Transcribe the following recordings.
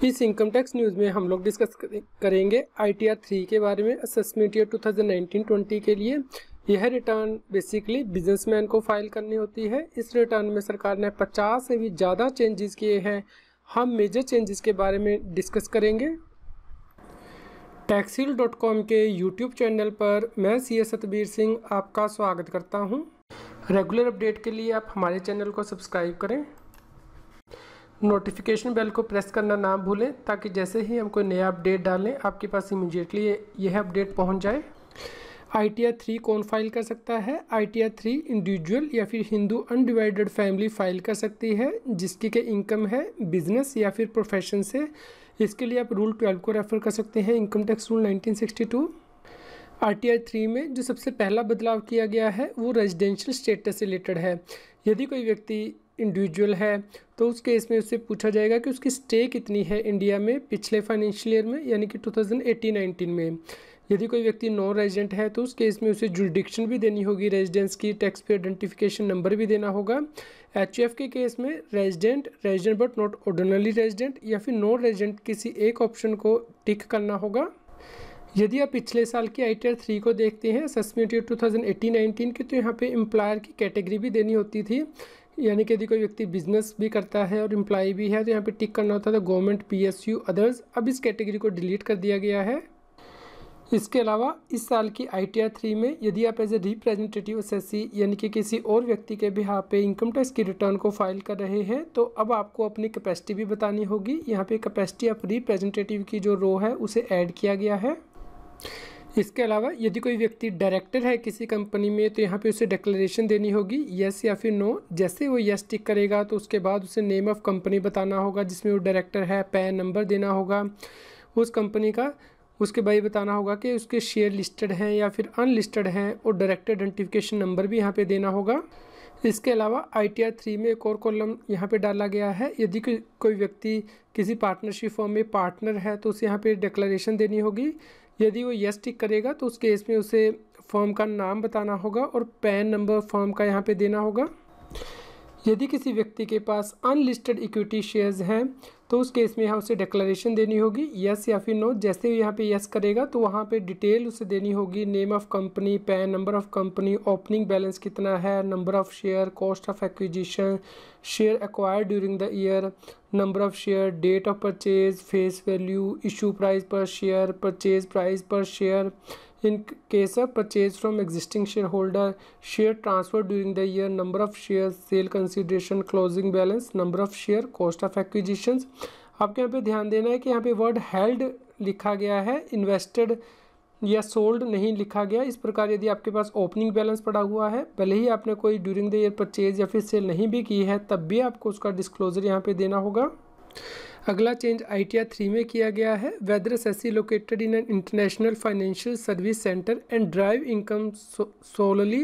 इस income tax news में हम लोग डिस्कस करेंगे ITR 3 के बारे में। असेसमेंट ईयर 2019-20 के लिए यह रिटर्न बेसिकली बिजनेसमैन को फाइल करनी होती है। इस रिटर्न में सरकार ने 50 से भी ज़्यादा चेंजेस किए हैं। हम मेजर चेंजेस के बारे में डिस्कस करेंगे। taxil.com के YouTube चैनल पर मैं CS सतबीर सिंह आपका स्वागत करता हूं। रेगुलर अपडेट के लिए आप हमारे चैनल को सब्सक्राइब करें, नोटिफिकेशन बेल को प्रेस करना ना भूलें ताकि जैसे ही हम कोई नया अपडेट डालें आपके पास इमीडिएटली यह अपडेट पहुंच जाए। ITR 3 कौन फाइल कर सकता है? ITR 3 इंडिविजुअल या फिर हिंदू अनडिवाइडेड फैमिली फाइल कर सकती है जिसकी के इनकम है बिजनेस या फिर प्रोफेशन से। इसके लिए आप रूल 12 को रेफर कर सकते हैं, इनकम टैक्स रूल 1962। ITR 3 में जो सबसे पहला बदलाव किया गया है वो रेजिडेंशियल स्टेटस से रिलेटेड है। यदि कोई व्यक्ति इंडिविजुअल है तो उस केस में उससे पूछा जाएगा कि उसकी स्टे कितनी है इंडिया में पिछले फाइनेंशियल ईयर में, यानी कि 2018-19 में। यदि कोई व्यक्ति नॉन रेजिडेंट है तो उस केस में उसे जुरिडिक्शन भी देनी होगी रेजिडेंस की, टैक्स पे आइडेंटिफिकेशन नंबर भी देना होगा। HUF के केस में resident but not ordinary resident या फिर नॉन रेजिडेंट किसी एक ऑप्शन को टिक करना होगा। यदि आप पिछले साल की ITR 3 को देखते हैं असेसमेंट ईयर 2018-19 की, तो यहाँ पे एम्प्लॉयर की कैटेगरी भी देनी होती थी, यानी कि यदि कोई व्यक्ति बिजनेस भी करता है और एम्प्लॉय भी है तो यहाँ पे टिक करना होता था गवर्नमेंट, PSU, अदर्स। अब इस कैटेगरी को डिलीट कर दिया गया है। इसके अलावा इस साल की ITR 3 में यदि आप एज ए रिप्रेजेंटेटिव असेसी यानी कि किसी और व्यक्ति के बिहाफ पे इनकम टैक्स की रिटर्न को फाइल कर रहे हैं तो अब आपको अपनी कैपेसिटी भी बतानी होगी। यहाँ पे कैपेसिटी ऑफ रिप्रेजेंटेटिव की जो रो है उसे ऐड किया गया है। इसके अलावा यदि कोई व्यक्ति डायरेक्टर है किसी कंपनी में तो यहाँ पे उसे डिक्लेरेशन देनी होगी यस या फिर नो। जैसे वो यस टिक करेगा तो उसके बाद उसे नेम ऑफ कंपनी बताना होगा जिसमें वो डायरेक्टर है, पैन नंबर देना होगा उस कंपनी का, उसके बाद बताना होगा कि उसके शेयर लिस्टेड हैं या फिर अनलिस्टेड हैं और डायरेक्टर आइडेंटिफिकेशन नंबर भी यहाँ पे देना होगा। इसके अलावा ITR 3 में एक और कॉलम यहाँ पे डाला गया है। यदि कोई व्यक्ति किसी पार्टनरशिप फॉर्म में पार्टनर है तो उसे यहाँ पे डिक्लेरेशन देनी होगी। यदि वो यस टिक करेगा तो उस केस में उसे फर्म का नाम बताना होगा और पैन नंबर फर्म का यहाँ पे देना होगा। यदि किसी व्यक्ति के पास अनलिस्टेड इक्विटी शेयर्स हैं तो उस केस में यहाँ उसे डिक्लेरेशन देनी होगी यस या फिर नो। जैसे ही यहाँ पे यस करेगा तो वहाँ पे डिटेल उसे देनी होगी, name of company, PAN number of company, opening balance कितना है, number of share, cost of acquisition, share acquired during the year, number of share, date of purchase, face value, issue price per share, purchase price per share in case of purchase from existing shareholder, share transfer during the year, number of shares, sale consideration, closing balance, number of share, cost of acquisitions। आपके यहाँ पे ध्यान देना है कि यहाँ पे word held लिखा गया है, इन्वेस्टेड या सोल्ड नहीं लिखा गया। इस प्रकार यदि आपके पास ओपनिंग बैलेंस पड़ा हुआ है, भले ही आपने कोई ड्यूरिंग द ईयर परचेज या फिर सेल नहीं भी की है, तब भी आपको उसका डिस्क्लोजर यहाँ पे देना होगा। अगला चेंज ITR 3 में किया गया है, whether assessee located in an international financial service centre and derive income solely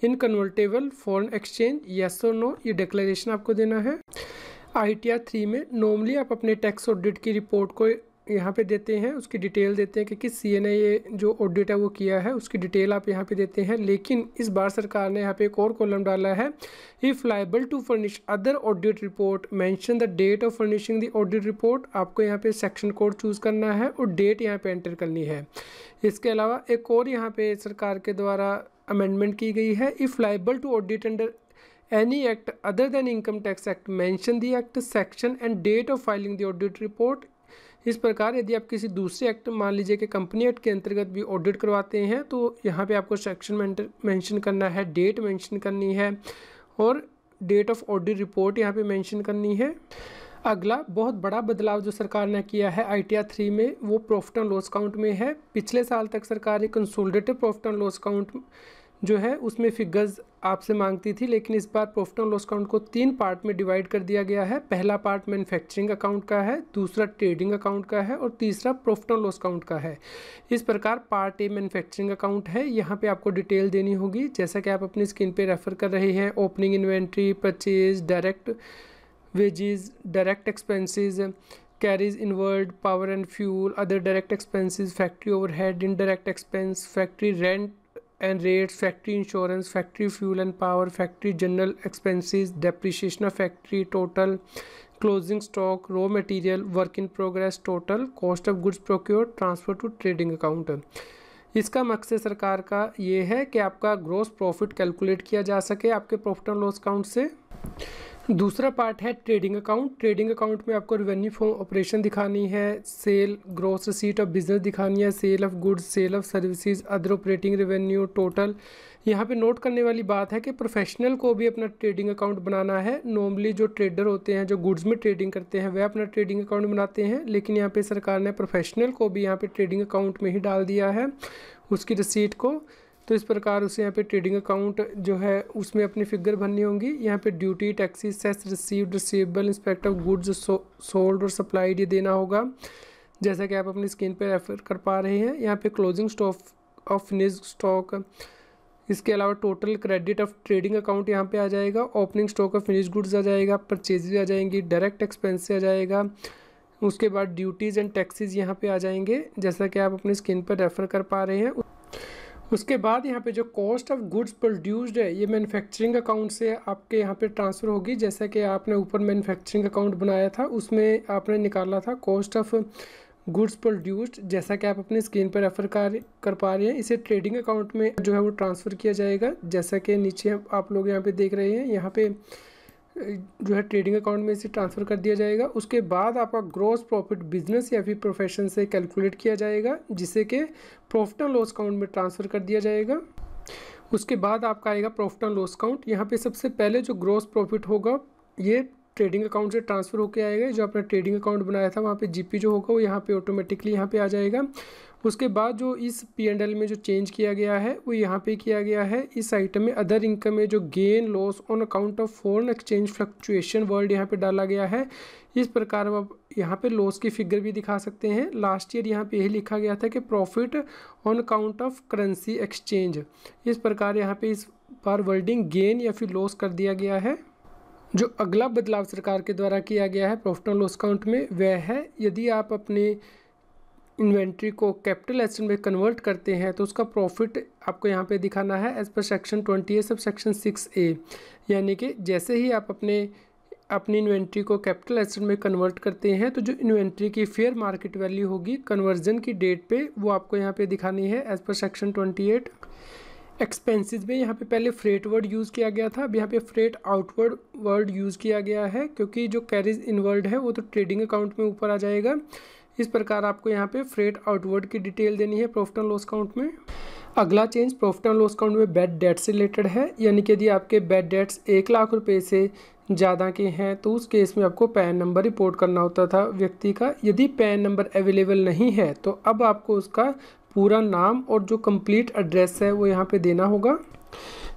in convertible foreign exchange, yes और नो, ये डिक्लेरेशन आपको देना है। ITR 3 में नॉर्मली आप अपने टैक्स ऑडिट की रिपोर्ट को यहाँ पे देते हैं, उसकी डिटेल देते हैं कि किस CA ने ये जो ऑडिट है वो किया है, उसकी डिटेल आप यहाँ पे देते हैं। लेकिन इस बार सरकार ने यहाँ पे एक और कॉलम डाला है, if liable to furnish other audit report mention the date of furnishing the audit report. आपको यहाँ पे सेक्शन कोड चूज़ करना है और डेट यहाँ पे एंटर करनी है। इसके अलावा एक और यहाँ पे सरकार के द्वारा अमेंडमेंट की गई है, if liable to audit under any act other than income tax act mention the act, section and date of filing the audit report. इस प्रकार यदि आप किसी दूसरे एक्ट, मान लीजिए कि कंपनी एक्ट के अंतर्गत भी ऑडिट करवाते हैं तो यहाँ पे आपको सेक्शन मेंशन करना है, डेट मेंशन करनी है और डेट ऑफ ऑडिट रिपोर्ट यहाँ पे मेंशन करनी है। अगला बहुत बड़ा बदलाव जो सरकार ने किया है ITR 3 में वो प्रॉफिट एंड लॉस काउंट में है। पिछले साल तक सरकार एक consolidated profit and loss count जो है उसमें फिगर्स आपसे मांगती थी, लेकिन इस बार प्रॉफिट एंड लॉस काउंट को 3 पार्ट में डिवाइड कर दिया गया है। पहला पार्ट मैन्युफैक्चरिंग अकाउंट का है, दूसरा ट्रेडिंग अकाउंट का है और तीसरा प्रॉफिट एंड लॉस काउंट का है। इस प्रकार पार्ट ए मैन्युफैक्चरिंग अकाउंट है, यहाँ पे आपको डिटेल देनी होगी जैसा कि आप अपनी स्क्रीन पे रेफर कर रहे हैं, opening inventory, purchase, direct wages, direct expenses, carries inward, power and fuel, other direct expenses, factory overhead, indirect expense, factory rent and rates, factory insurance, factory fuel and power, factory general expenses, depreciation of factory total, closing stock, raw material, work in progress, total cost of goods procured, transfer to trading account. इसका मकसद सरकार का ये है कि आपका gross profit calculate किया जा सके आपके प्रॉफिट एंड लॉस अकाउंट से। दूसरा पार्ट है ट्रेडिंग अकाउंट। ट्रेडिंग अकाउंट में आपको रेवेन्यू फ्रॉम ऑपरेशन दिखानी है, sale, gross receipt of business दिखानी है, sale of goods, sale of services, other operating revenue, total. यहाँ पे नोट करने वाली बात है कि प्रोफेशनल को भी अपना ट्रेडिंग अकाउंट बनाना है। नॉर्मली जो ट्रेडर होते हैं, जो गुड्स में ट्रेडिंग करते हैं, वह अपना ट्रेडिंग अकाउंट बनाते हैं, लेकिन यहाँ पे सरकार ने प्रोफेशनल को भी यहाँ पे ट्रेडिंग अकाउंट में ही डाल दिया है उसकी रिसीट को। तो इस प्रकार उसे यहाँ पे ट्रेडिंग अकाउंट जो है उसमें अपनी फिगर भरनी होंगी। यहाँ पे duty, taxes, cess received, receivable, inspect of goods sold और सप्लाइड ये देना होगा, जैसा कि आप अपनी स्क्रीन पे रेफर कर पा रहे हैं। यहाँ पे closing stock of finished stock, इसके अलावा total credit of trading account यहाँ पे आ जाएगा, opening stock of finished goods आ जाएगा, परचेजेज आ जाएंगी, डायरेक्ट एक्सपेंस आ जाएगा, उसके बाद ड्यूटीज़ एंड टैक्सेस यहाँ पे आ जाएंगे, जैसा कि आप अपनी स्क्रीन पर रेफर कर पा रहे हैं। उसके बाद यहाँ पे जो कॉस्ट ऑफ गुड्स प्रोड्यूस्ड है ये मैन्युफैक्चरिंग अकाउंट से आपके यहाँ पे ट्रांसफ़र होगी। जैसा कि आपने ऊपर मैन्युफैक्चरिंग अकाउंट बनाया था उसमें आपने निकाला था कॉस्ट ऑफ गुड्स प्रोड्यूस्ड, जैसा कि आप अपनी स्क्रीन पर रेफर कर पा रहे हैं। इसे ट्रेडिंग अकाउंट में जो है वो ट्रांसफ़र किया जाएगा, जैसा कि नीचे आप लोग यहाँ पे देख रहे हैं। यहाँ पे जो है ट्रेडिंग अकाउंट में इसे ट्रांसफ़र कर दिया जाएगा। उसके बाद आपका ग्रॉस प्रॉफिट बिजनेस या फिर प्रोफेशन से कैलकुलेट किया जाएगा, जिसे कि प्रॉफिट एंड लॉस अकाउंट में ट्रांसफ़र कर दिया जाएगा। उसके बाद आपका आएगा प्रॉफिट एंड लॉस अकाउंट। यहाँ पे सबसे पहले जो ग्रॉस प्रॉफिट होगा ये ट्रेडिंग अकाउंट से ट्रांसफ़र होकर आएगा। जो आपने ट्रेडिंग अकाउंट बनाया था वहाँ पे जीपी जो होगा वो यहाँ पे ऑटोमेटिकली यहाँ पे आ जाएगा। उसके बाद जो इस P&L में जो चेंज किया गया है वो यहाँ पे किया गया है। इस आइटम में अदर इनकम में जो gain loss on account of foreign exchange fluctuation word यहाँ पे डाला गया है। इस प्रकार अब यहाँ पे लॉस की फिगर भी दिखा सकते हैं। लास्ट ईयर यहाँ पे यही लिखा गया था कि profit on account of currency exchange. इस प्रकार यहाँ पे इस बार वर्डिंग गेन या फिर लॉस कर दिया गया है। जो अगला बदलाव सरकार के द्वारा किया गया है प्रॉफिट एंड लॉस अकाउंट में वह है, यदि आप अपने इन्वेंट्री को कैपिटल एसेट में कन्वर्ट करते हैं तो उसका प्रॉफिट आपको यहाँ पे दिखाना है as per section 28 sub section 6A। यानी कि जैसे ही आप अपनी इन्वेंट्री को कैपिटल एसेट में कन्वर्ट करते हैं तो जो इन्वेंट्री की फेयर मार्केट वैल्यू होगी कन्वर्जन की डेट पे वो आपको यहाँ पे दिखानी है एज पर सेक्शन 28। एक्सपेंसेस में यहाँ पे पहले फ्रेट वर्ड यूज़ किया गया था, अब यहाँ पे फ्रेट आउटवर्ड वर्ड यूज़ किया गया है, क्योंकि जो कैरीज इनवर्ड है वो तो ट्रेडिंग अकाउंट में ऊपर आ जाएगा। इस प्रकार आपको यहाँ पे फ्रेट आउटवर्ड की डिटेल देनी है प्रॉफिट एंड लॉस अकाउंट में। अगला change profit and loss account में बैड डेट से रिलेटेड है, यानी कि यदि आपके बैड डेट्स 1 लाख रुपए से ज़्यादा के हैं तो उस केस में आपको पैन नंबर रिपोर्ट करना होता था व्यक्ति का। यदि पैन नंबर अवेलेबल नहीं है तो अब आपको उसका पूरा नाम और जो कंप्लीट एड्रेस है वो यहाँ पे देना होगा।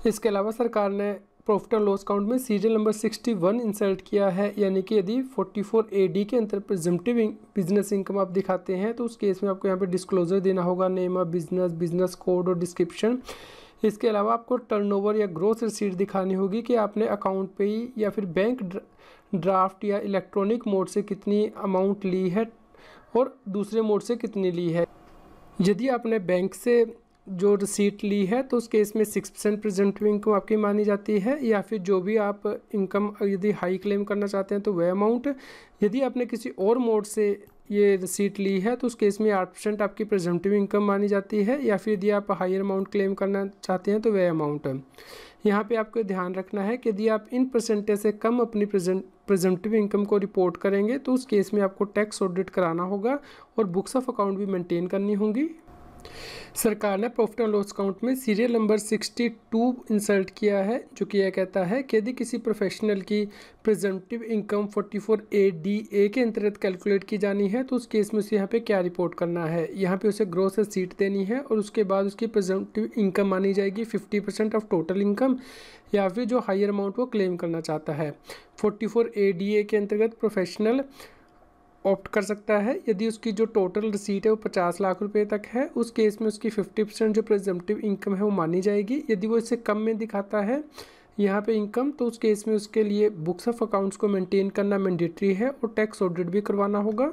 इसके अलावा सरकार ने प्रॉफिट एंड लॉस अकाउंट में सीरियल नंबर 61 इंसर्ट किया है, यानी कि यदि 44AD के अंतर प्रेजम्पटिव बिजनेस इनकम आप दिखाते हैं तो उस केस में आपको यहाँ पे डिस्क्लोजर देना होगा, name of business, business code और डिस्क्रिप्शन। इसके अलावा आपको टर्नओवर या ग्रोथ रिसीट दिखानी होगी कि आपने अकाउंट पे ही या फिर बैंक ड्राफ्ट या इलेक्ट्रॉनिक मोड से कितनी अमाउंट ली है और दूसरे मोड से कितनी ली है। यदि आपने बैंक से जो रिसीट ली है तो उस केस में 6% प्रेजेंटिव इनकम आपकी मानी जाती है, या फिर जो भी आप इनकम यदि हाई क्लेम करना चाहते हैं तो वह अमाउंट। यदि आपने किसी और मोड से ये रिसीट ली है तो उस केस में 8% आपकी प्रेजेंटिव इनकम मानी जाती है, या फिर यदि आप हायर अमाउंट क्लेम करना चाहते हैं तो वह अमाउंट। यहाँ पे आपको ध्यान रखना है कि यदि आप इन परसेंटेज से कम अपनी प्रेजेंटिव इनकम को रिपोर्ट करेंगे तो उस केस में आपको टैक्स ऑडिट कराना होगा और बुक्स ऑफ अकाउंट भी मेंटेन करनी होंगी। सरकार ने प्रॉफिट एंड लॉस अकाउंट में सीरियल नंबर 62 इंसर्ट किया है, जो कि यह कहता है कि यदि किसी प्रोफेशनल की प्रेजेंटिव इनकम 44ADA के अंतर्गत कैलकुलेट की जानी है तो उस केस में उसे यहाँ पे क्या रिपोर्ट करना है। यहाँ पे उसे ग्रॉस रिसीट देनी है और उसके बाद उसकी प्रेजेंटिव इनकम मानी जाएगी 50% ऑफ टोटल इनकम, या फिर जो हायर अमाउंट वो क्लेम करना चाहता है। 44ADA के अंतर्गत प्रोफेशनल ऑप्ट कर सकता है यदि उसकी जो टोटल रिसीट है वो 50 लाख रुपए तक है। उस केस में उसकी 50% जो प्रेजेंटिव इनकम है वो मानी जाएगी। यदि वो इससे कम में दिखाता है यहाँ पे इनकम तो उस केस में उसके लिए बुक्स ऑफ अकाउंट्स को मेंटेन करना मैंडेटरी है और टैक्स ऑडिट भी करवाना होगा।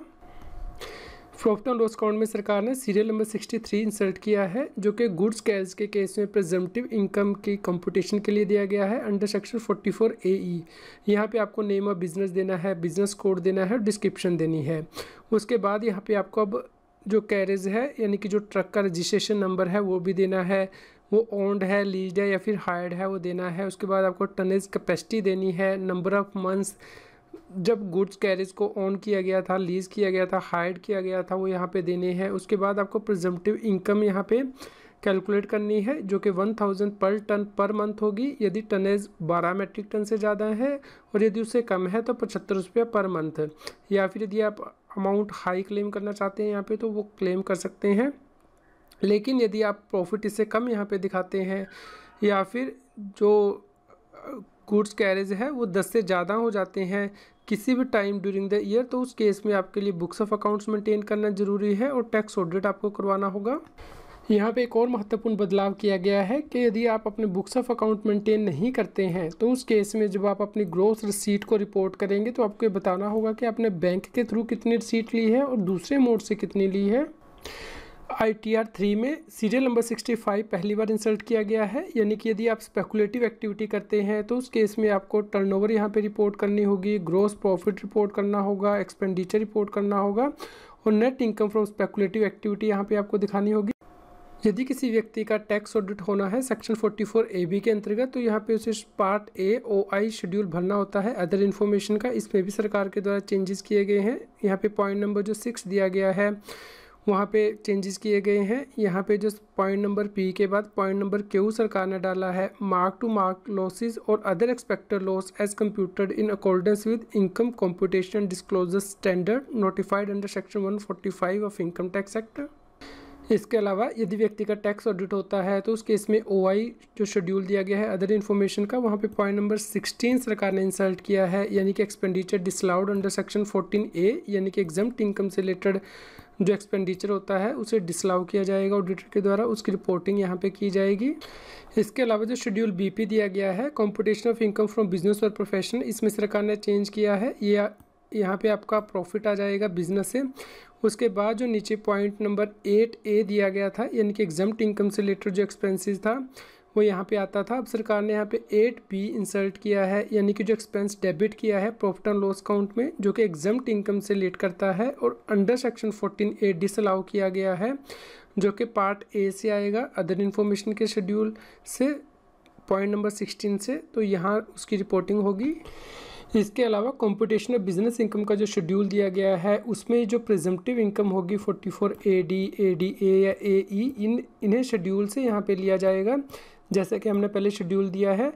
प्रॉफिट एंड लॉस अकाउंट में सरकार ने सीरियल नंबर 63 इंसर्ट किया है, जो कि गुड्स कैश के केस में प्रेजम्पटिव इनकम की कंप्यूटेशन के लिए दिया गया है अंडर सेक्शन 44 AE। यहाँ पे आपको नेम ऑफ बिजनेस देना है, बिजनेस कोड देना है और डिस्क्रिप्शन देनी है। उसके बाद यहाँ पे आपको अब जो कैरेज है यानी कि जो ट्रक का रजिस्ट्रेशन नंबर है वो भी देना है, वो ओन्ड है, लीज्ड है या फिर हायर्ड है वो देना है। उसके बाद आपको टनेज कैपेसिटी देनी है, नंबर ऑफ मंथ्स जब गुड्स कैरेज को ऑन किया गया था, लीज किया गया था, हायर्ड किया गया था, वो यहाँ पे देने हैं। उसके बाद आपको प्रेजम्पटिव इनकम यहाँ पे कैलकुलेट करनी है, जो कि 1000 पर टन पर मंथ होगी यदि टनेज 12 मेट्रिक टन से ज़्यादा है, और यदि उससे कम है तो 75 रुपये पर मंथ। या फिर यदि आप अमाउंट हाई क्लेम करना चाहते हैं यहाँ पे तो वो क्लेम कर सकते हैं। लेकिन यदि आप प्रॉफिट इससे कम यहाँ पे दिखाते हैं या फिर जो गुड्स कैरेज है वो 10 से ज़्यादा हो जाते हैं किसी भी टाइम ड्यूरिंग द ईयर, तो उस केस में आपके लिए बुक्स ऑफ अकाउंट्स मेंटेन करना जरूरी है और टैक्स ऑडिट आपको करवाना होगा। यहाँ पे एक और महत्वपूर्ण बदलाव किया गया है कि यदि आप अपने बुक्स ऑफ अकाउंट मेंटेन नहीं करते हैं तो उस केस में जब आप अपनी ग्रॉस रिसीट को रिपोर्ट करेंगे तो आपको बताना होगा कि आपने बैंक के थ्रू कितनी रिसीट ली है और दूसरे मोड से कितनी ली है। ITR 3 में सीरियल नंबर 65 पहली बार इंसर्ट किया गया है, यानी कि यदि आप स्पेकुलेटिव एक्टिविटी करते हैं तो उस केस में आपको टर्नओवर यहाँ पे रिपोर्ट करनी होगी, ग्रॉस प्रॉफिट रिपोर्ट करना होगा, एक्सपेंडिचर रिपोर्ट करना होगा और net income from speculative activity यहाँ पे आपको दिखानी होगी। यदि किसी व्यक्ति का टैक्स ऑडिट होना है सेक्शन 44 AB के अंतर्गत तो यहाँ पे उसे पार्ट A OI शेड्यूल भरना होता है अदर इन्फॉर्मेशन का। इसमें भी सरकार के द्वारा चेंजेस किए गए हैं। यहाँ पे पॉइंट नंबर जो 6 दिया गया है वहाँ पे चेंजेस किए गए हैं। यहाँ पे जो पॉइंट नंबर P के बाद पॉइंट नंबर Q सरकार ने डाला है, मार्क टू मार्क लॉसेस और other expected loss as computed in accordance with income computation disclosure standard notified under section 145 of income tax act. इसके अलावा यदि व्यक्ति का टैक्स ऑडिट होता है तो उस केस में OI जो शेड्यूल दिया गया है अदर इन्फॉर्मेशन का, वहाँ पे पॉइंट नंबर 16 सरकार ने इंसर्ट किया है, यानी कि expenditure disallowed under section 14A, यानी कि एग्जम्प्ट इनकम से रिलेटेड जो एक्सपेंडिचर होता है उसे डिसअलाउ किया जाएगा ऑडिटर के द्वारा, उसकी रिपोर्टिंग यहाँ पे की जाएगी। इसके अलावा जो शेड्यूल BP दिया गया है computation of income from business और प्रोफेशन, इसमें सरकार ने चेंज किया है। ये यहाँ पे आपका प्रॉफिट आ जाएगा बिजनेस से। उसके बाद जो नीचे पॉइंट नंबर 8A दिया गया था, यानी कि एग्जम्प्ट इनकम से रिलेटेड जो एक्सपेंसेस था वो यहाँ पे आता था। अब सरकार ने यहाँ पे 8B इंसर्ट किया है, यानी कि जो एक्सपेंस डेबिट किया है प्रॉफिट एंड लॉस अकाउंट में जो कि एग्जम्प्ट इनकम से रिलेट करता है और अंडर सेक्शन 14A डिसअलाउ किया गया है, जो कि पार्ट A से आएगा अदर इन्फॉर्मेशन के शेड्यूल से पॉइंट नंबर 16 से, तो यहाँ उसकी रिपोर्टिंग होगी। इसके अलावा कंप्यूटेशन ऑफ बिजनेस इनकम का जो शेड्यूल दिया गया है उसमें जो प्रेजम्पटिव इनकम होगी 44 AD, ADA या AE, इन्हें शेड्यूल से यहाँ पे लिया जाएगा। जैसे कि हमने पहले शेड्यूल दिया है,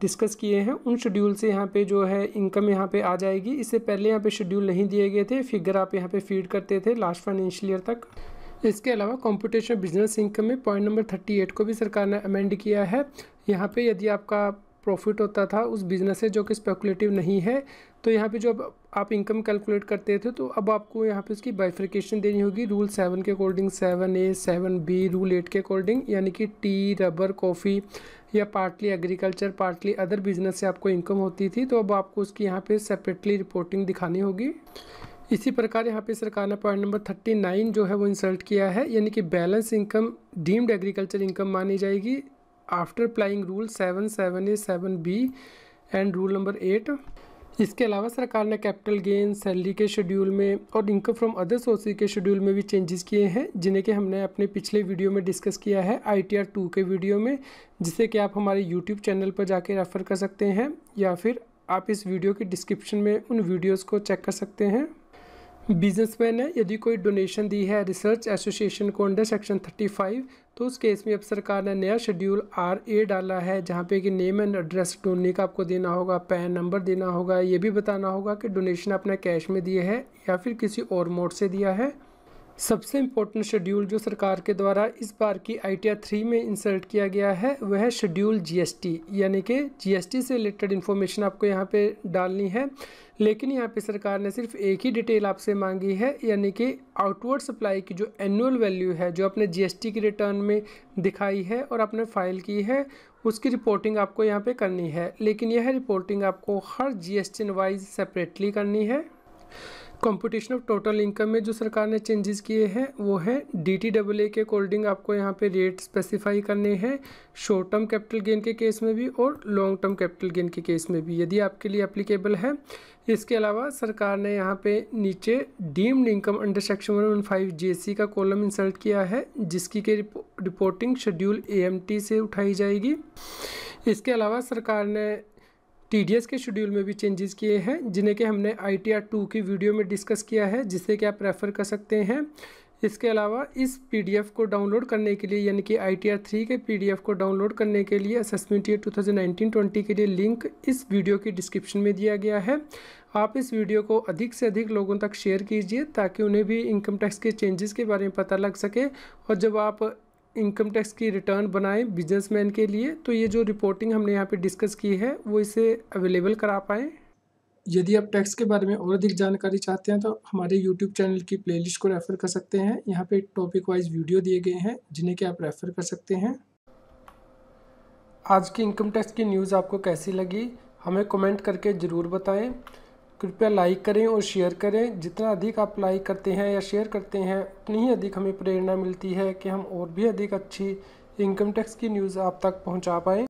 डिस्कस किए हैं, उन शेड्यूल से यहाँ पे जो है इनकम यहाँ पे आ जाएगी। इससे पहले यहाँ पे शेड्यूल नहीं दिए गए थे, फिगर आप यहाँ पे फीड करते थे लास्ट फाइनेंशियल ईयर तक। इसके अलावा कंप्यूटेशन बिजनेस इनकम में पॉइंट नंबर 38 को भी सरकार ने अमेंड किया है। यहाँ पे यदि आपका प्रॉफिट होता था उस बिज़नेस से जो कि स्पेकुलेटिव नहीं है, तो यहाँ पे जो आप इनकम कैलकुलेट करते थे तो अब आपको यहाँ पे उसकी बाइफिकेशन देनी होगी रूल 7 के अकॉर्डिंग, 7A 7B रूल 8 के अकॉर्डिंग, यानी कि टी, रबर, कॉफ़ी या partly agriculture partly other business से आपको इनकम होती थी, तो अब आपको उसकी यहाँ पे सेपरेटली रिपोर्टिंग दिखानी होगी। इसी प्रकार यहाँ पे सरकार ने पॉइंट नंबर 39 जो है वो इंसर्ट किया है, यानी कि balance income deemed agriculture income मानी जाएगी after applying rule 7, 7A 7B and rule number 8। इसके अलावा सरकार ने कैपिटल गेन, सैलरी के शेड्यूल में और इनकम फ्रॉम अदर सोर्सेज के शेड्यूल में भी चेंजेस किए हैं, जिन्हें कि हमने अपने पिछले वीडियो में डिस्कस किया है ITR 2 के वीडियो में, जिसे कि आप हमारे यूट्यूब चैनल पर जाके रेफ़र कर सकते हैं या फिर आप इस वीडियो की डिस्क्रिप्शन में उन वीडियोज़ को चेक कर सकते हैं। बिजनेसमैन ने यदि कोई डोनेशन दी है रिसर्च एसोसिएशन को अंडर सेक्शन 35, तो उस केस में अब सरकार ने नया शेड्यूल RA डाला है, जहाँ पे कि नेम एंड एड्रेस डोनर का आपको देना होगा, पैन नंबर देना होगा, ये भी बताना होगा कि डोनेशन आपने कैश में दिए है या फिर किसी और मोड से दिया है। सबसे इम्पोर्टेंट शेड्यूल जो सरकार के द्वारा इस बार की ITR 3 में इंसर्ट किया गया है वह है शेड्यूल GST, यानी कि GST से रिलेटेड इन्फॉर्मेशन आपको यहाँ पे डालनी है। लेकिन यहाँ पे सरकार ने सिर्फ एक ही डिटेल आपसे मांगी है, यानी कि आउटवर्ड सप्लाई की जो एनुअल वैल्यू है जो आपने GST की रिटर्न में दिखाई है और आपने फाइल की है, उसकी रिपोर्टिंग आपको यहाँ पे करनी है। लेकिन यह रिपोर्टिंग आपको हर GST वाइज सेपरेटली करनी है। कंप्यूटेशन ऑफ टोटल इनकम में जो सरकार ने चेंजेस किए हैं वो है DTAA के अकॉर्डिंग आपको यहाँ पे रेट स्पेसिफाई करने हैं शॉर्ट टर्म कैपिटल गेन के केस में भी और लॉन्ग टर्म कैपिटल गेन के केस में भी, यदि आपके लिए एप्लीकेबल है। इसके अलावा सरकार ने यहाँ पे नीचे deemed income under section 115 GST का कॉलम इंसर्ट किया है, जिसकी के रिपोर्टिंग शेड्यूल AMT से उठाई जाएगी। इसके अलावा सरकार ने TDS के शेड्यूल में भी चेंजेस किए हैं, जिन्हें कि हमने ITR 2 की वीडियो में डिस्कस किया है, जिससे कि आप रेफ़र कर सकते हैं। इसके अलावा इस PDF को डाउनलोड करने के लिए, यानी कि ITR 3 के PDF को डाउनलोड करने के लिए असेसमेंट ईयर 2019-20 के लिए लिंक इस वीडियो की डिस्क्रिप्शन में दिया गया है। आप इस वीडियो को अधिक से अधिक लोगों तक शेयर कीजिए ताकि उन्हें भी इनकम टैक्स के चेंजेस के बारे में पता लग सके, और जब आप इनकम टैक्स की रिटर्न बनाएं बिजनेसमैन के लिए तो ये जो रिपोर्टिंग हमने यहाँ पे डिस्कस की है वो इसे अवेलेबल करा पाएँ। यदि आप टैक्स के बारे में और अधिक जानकारी चाहते हैं तो हमारे YouTube चैनल की प्लेलिस्ट को रेफ़र कर सकते हैं। यहाँ पे टॉपिक वाइज वीडियो दिए गए हैं जिन्हें कि आप रेफ़र कर सकते हैं। आज की इनकम टैक्स की न्यूज़ आपको कैसी लगी हमें कमेंट करके ज़रूर बताएं। कृपया लाइक करें और शेयर करें। जितना अधिक आप लाइक करते हैं या शेयर करते हैं उतनी ही अधिक हमें प्रेरणा मिलती है कि हम और भी अधिक अच्छी इनकम टैक्स की न्यूज़ आप तक पहुंचा पाएँ।